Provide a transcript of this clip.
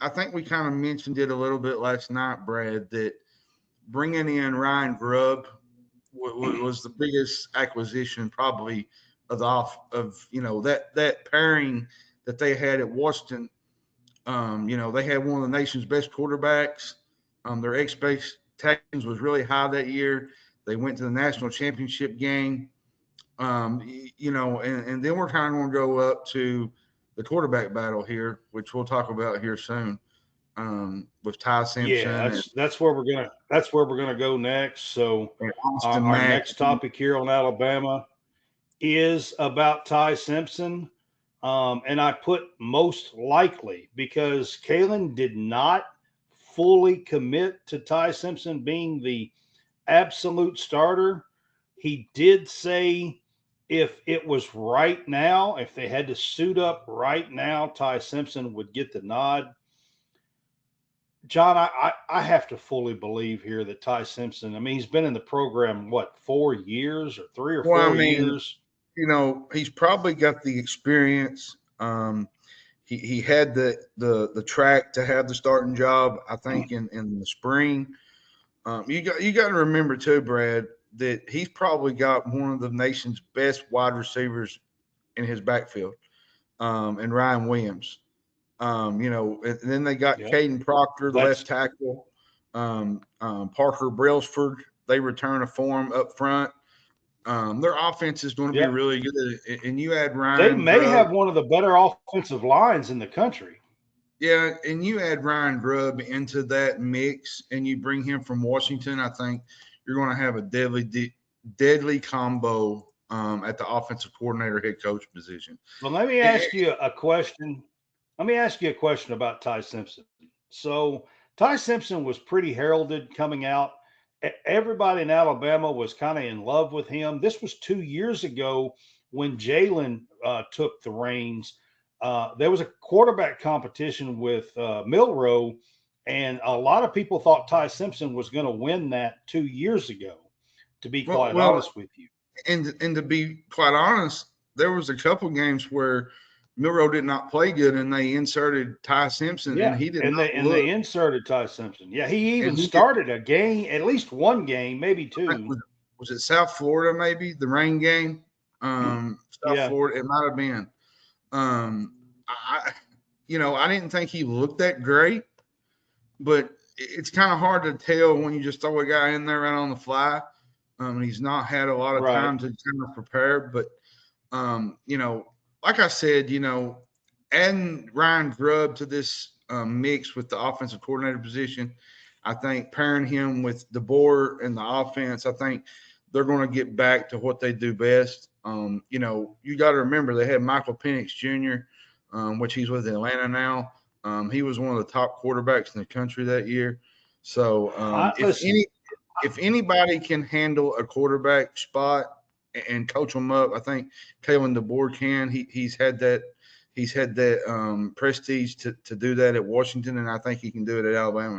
I think we kind of mentioned it a little bit last night, Brad, that bringing in Ryan Grubb was the biggest acquisition probably of the off of that pairing that they had at Washington. They had one of the nation's best quarterbacks. Their expectations was really high that year. They went to the national championship game. And then we're kind of going to go up to the quarterback battle here, which we'll talk about here soon, with Ty Yeah, Simpson that's where we're gonna go next. So and our, Austin our Mack. next topic here on Alabama is about Ty Simpson. And I put most likely because Kalen did not fully commit to Ty Simpson being the absolute starter. He did say if it was right now, if they had to suit up right now, Ty Simpson would get the nod. John, I have to fully believe here that Ty Simpson, I mean, he's been in the program, what, 4 years or three or Well, I four mean, years? he's probably got the experience. He had the track to have the starting job. I think in the spring. You got to remember too, Brad, that he's probably got one of the nation's best wide receivers in his backfield, and Ryan Williams. And then they got Yep. Caden Proctor, the left That's tackle, Parker Brailsford. They return a form up front. Their offense is going to be Yep. really good, and you add They Ryan may Grubb. have one of the better offensive lines in the country. Yeah, and you add Ryan Grubb into that mix, and you bring him from Washington. I think you're going to have a deadly combo at the offensive coordinator, head coach position. But let me And, ask you a question. Let me ask you a question about Ty Simpson. So Ty Simpson was pretty heralded coming out. Everybody in Alabama was kind of in love with him. This was 2 years ago when Jalen took the reins. There was a quarterback competition with Milrow, and a lot of people thought Ty Simpson was going to win that 2 years ago, to be quite well, honest with you. and to be quite honest, there was a couple games where Milrow did not play good, and they inserted Ty Simpson, and Yeah, he did and not they look. inserted Ty Simpson. Yeah, he And even he did. started a game, at least one game, maybe I think two. was it South Florida? Maybe the rain game. South Yeah, Florida. It might have been. Um, I didn't think he looked that great, but it's kind of hard to tell when you just throw a guy in there right on the fly. He's not had a lot of right. time to kind of prepare, but um, you know, like I said, adding Ryan Grubb to this mix with the offensive coordinator position, I think pairing him with DeBoer and the offense, I think they're going to get back to what they do best. You got to remember they had Michael Penix Jr., which he's with Atlanta now. He was one of the top quarterbacks in the country that year. So Listen, if anybody can handle a quarterback spot and coach them up, I think Kalen DeBoer can. He's had that prestige to do that at Washington, and I think he can do it at Alabama.